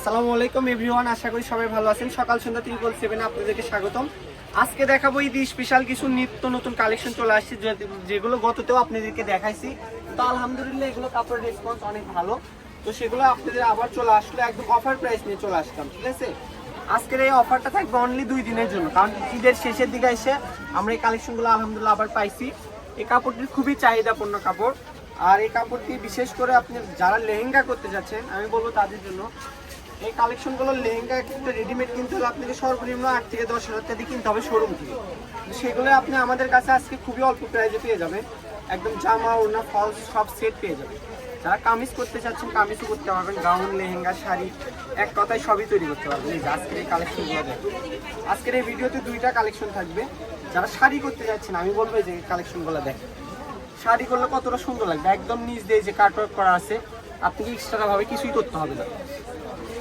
আসসালামু আলাইকুম এভরিওয়ান, আশা করি সবাই ভালো আছেন। সকাল সন্ধ্যা 777 আপনাদেরকে স্বাগতম। আজকে দেখাবো ঈদ স্পেশাল কিছু নিত্য নতুন কালেকশন চলে আসছে, যেগুলো গততেও আপনাদেরকে দেখাইছি। তো আলহামদুলিল্লাহ এগুলো কাপড়ের রেসপন্স অনেক ভালো, তো সেগুলো আপনাদের আবার চলে আসলে একদম অফার প্রাইস নিয়ে চলে আসতাম, ঠিক আছে। আজকের এই অফারটা থাকবে অনলি 2 দিনের জন্য, কারণ ঈদের শেষের দিকে এসে আমরা এই কালেকশনগুলো আলহামদুলিল্লাহ আবার পাইছি। এই কাপড়টির খুবই চাহিদাপূর্ণ কাপড়, আর এই কাপড়টি বিশেষ করে আপনি যারা লেহেঙ্গা করতে যাচ্ছেন আমি বলবো তাদের জন্য এই কালেকশনগুলো। লেহেঙ্গা কিন্তু রেডিমেড কিনতে হলে আপনাকে সর্বনিম্ন 8 থেকে 10 হাজার টাকা দিয়ে কিনতে হবে শোরুম থেকে। সেগুলো আপনি আমাদের কাছে আজকে খুবই অল্প প্রাইসে পেয়ে যাবেন। একদম জামা ওড়না ফলস সব সেট পেয়ে যাবেন। যারা কামিজ করতে চাচ্ছেন কামিজও করতে পারবেন, গাউন লেহেঙ্গা শাড়ি এক কথায় সবই তৈরি করতে পারবেন। এই যে আজকের এই কালেকশনগুলো দেখুন। আজকের এই ভিডিওতে 2টা কালেকশন থাকবে। যারা শাড়ি করতে যাচ্ছেন আমি বলবো যে কালেকশনগুলো দেখেন। শাড়ি করলে কতটা সুন্দর লাগবে, একদম নিচ দিয়ে যে কাটওয়ার্ক করা আছে, আপনাকে এক্সট্রা ভাবে কিছুই করতে হবে না।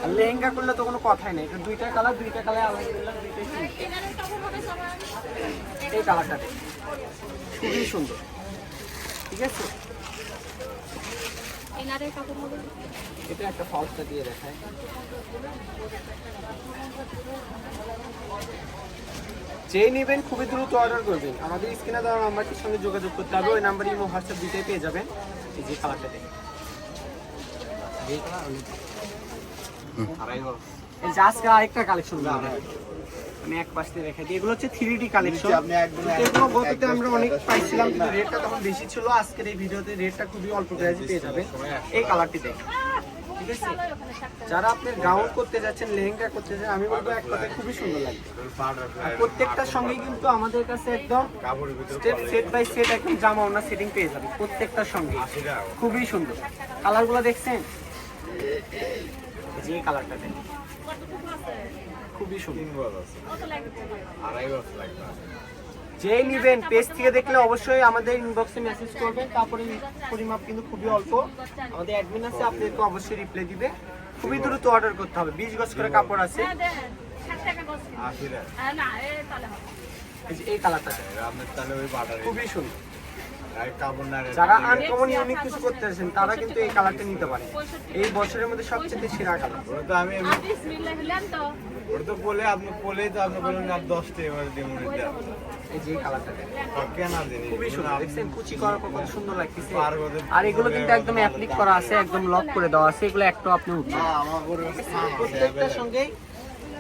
আর লেহেঙ্গা করলে তো কোনো কথাই নেই। এটা দুইটা কালার আলহামদুলিল্লাহ দুইটাই সুন্দর। এই কালারটা খুবই সুন্দর, ঠিক আছে। এটা একটা ফলসটা দিয়ে দেখায়। যেই নেবেন খুবই দ্রুত অর্ডার করবেন। আমাদের স্ক্রিনে দেওয়া নাম্বারটির সঙ্গে যোগাযোগ করতে হবে। ওই নাম্বারে ইমো হোয়াটসঅ্যাপ দুইটাই পেয়ে যাবেন। এই যে কালারটা দেখেন, এই যে আজকে আরেকটা কালেকশন আমি এক পাশ দিয়ে দেখাই দিই। এগুলো হচ্ছে 3D কালেকশন। এগুলো গততে আমরা অনেক পাইছিলাম, কিন্তু রেটটা তখন বেশি ছিল। আজকের এই ভিডিওতে রেটটা খুবই অল্প প্রাইসে পেয়ে যাবেন। এই কালারটি দেখেন, ঠিক আছে। যারা আপনি গাউন করতে যাচ্ছেন লেহেঙ্গা করতে যাচ্ছেন আমি বলবো এক কথায় খুবই সুন্দর লাগবে। প্রত্যেকটার সঙ্গে কিন্তু আমাদের কাছে একদম সেট বাই সেট একদম জামা ওড়না সেটিং পেয়ে যাবে প্রত্যেকটার সঙ্গে। খুবই সুন্দর কালারগুলো দেখছেন, যে কালারটা দেখেন খুবই সুন্দর। যে নিবেন পেজ থেকে দেখলে অবশ্যই আমাদের ইনবক্সে মেসেজ করবেন। কাপড়ের পরিমাপ কিন্তু খুবই অল্প, আমাদের অ্যাডমিন আছে, আপনাদেরকে অবশ্যই রিপ্লাই দিবে। খুবই দ্রুত অর্ডার করতে হবে। 20 গজ করে কাপড় আছে। এই কালারটা খুবই সুন্দর। যারা আনকমন ইউনিক কিছু করতে চাচ্ছেন তারা কিন্তু এই কালারটা নিতে পারে। এই বছরের মধ্যে সবচেয়ে সেরা কালার। খুবই সুন্দর, দেখছেন কুচি করা কত সুন্দর লাগতেছে। আর এগুলো কিন্তু একদম অ্যাপ্লিক করা আছে, একদম লক করে দেওয়া আছে। এগুলো একটু আপনি উঠছেন প্রত্যেকটার সঙ্গে।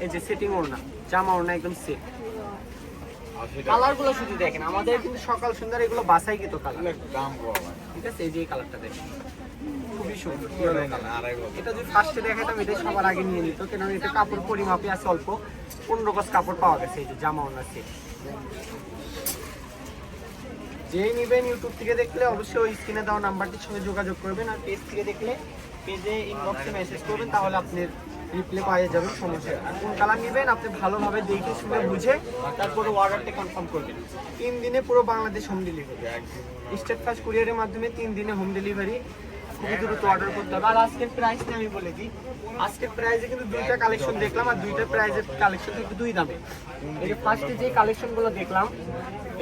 এই যে সেটিং ওড়না জামা ওড়না একদম সেট। কালারগুলো শুধু দেখেন, আমাদের কিন্তু সকাল সুন্দর এগুলো বাছাই কিন্তু কালার, ঠিক আছে। এই যে কালারটা দেখেন খুবই সুন্দর। এটা যদি ফার্স্টে দেখাতাম এটাই সবার আগে নিয়ে নিত, কেন এটা কাপড় পরিমাপে আছে অল্প। 15 গজ কাপড় পাওয়া গেছে। এই যে জামা ওড়না সেট। যেই নিবেন ইউটিউব থেকে দেখলে অবশ্যই ওই স্ক্রিনে দেওয়া নাম্বারটির সঙ্গে যোগাযোগ করবেন। আর পেজ থেকে দেখলে পেজে ইনবক্সে মেসেজ করবেন, তাহলে আপনি রিপ্লাই পাওয়া যাবেন। সমস্যা আর কোন কালার নেবেন আপনি ভালোভাবে দেখে শুনে বুঝে তারপরে অর্ডারটা কনফার্ম করবেন। 3 দিনে পুরো Bangladesh home delivery, state first কুরিয়ারের মাধ্যমে 3 দিনে হোম ডেলিভারি। খুবই দ্রুত অর্ডার করতে হবে। আর আজকের প্রাইসটা আমি বলে দিই, আজকের প্রাইসে কিন্তু 2টা কালেকশন দেখলাম, আর 2টা প্রাইসের কালেকশন কিন্তু 2 দামে। এই যে ফার্স্টে যে কালেকশনগুলো দেখলাম,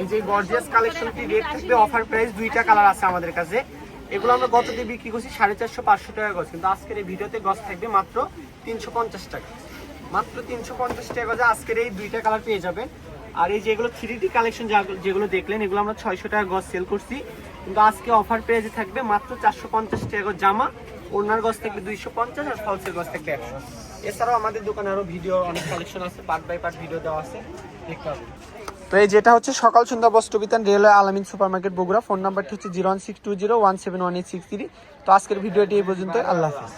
এই যে গর্জিয়াস কালেকশনটি রেট থাকবে অফার প্রাইস। 2টা কালার আছে আমাদের কাছে। এগুলো আমরা গততে বিক্রি করছি 450-500 টাকা গজ, কিন্তু আজকের এই ভিডিওতে গজ থাকবে মাত্র 350 টাকা। মাত্র 350 টাকা গজে আজকের এই 2টা কালার পেয়ে যাবেন। আর এই যেগুলো 3D কালেকশন যেগুলো দেখলেন এগুলো আমরা 600 টাকা গজ সেল করছি, কিন্তু আজকে অফার প্রাইসে থাকবে মাত্র 450 টাকা গজ জামা। ওড়নার গজ থাকবে 250 আর ফলসের গজ থাকবে 100। এছাড়াও আমাদের দোকানে আরো ভিডিও অনেক কালেকশন আছে, পার্ট বাই পার্ট ভিডিও দেওয়া আছে, দেখতে হবে। তো এই যেটা হচ্ছে সকাল সন্ধ্যা বস্ত্র বিতান, রেলওয়ে আলামিন সুপার মার্কেট বগুড়া। ফোন নাম্বারটি হচ্ছে 01620171863। তো আজকের ভিডিওটি এই পর্যন্ত। আল্লাহ হাফেজ।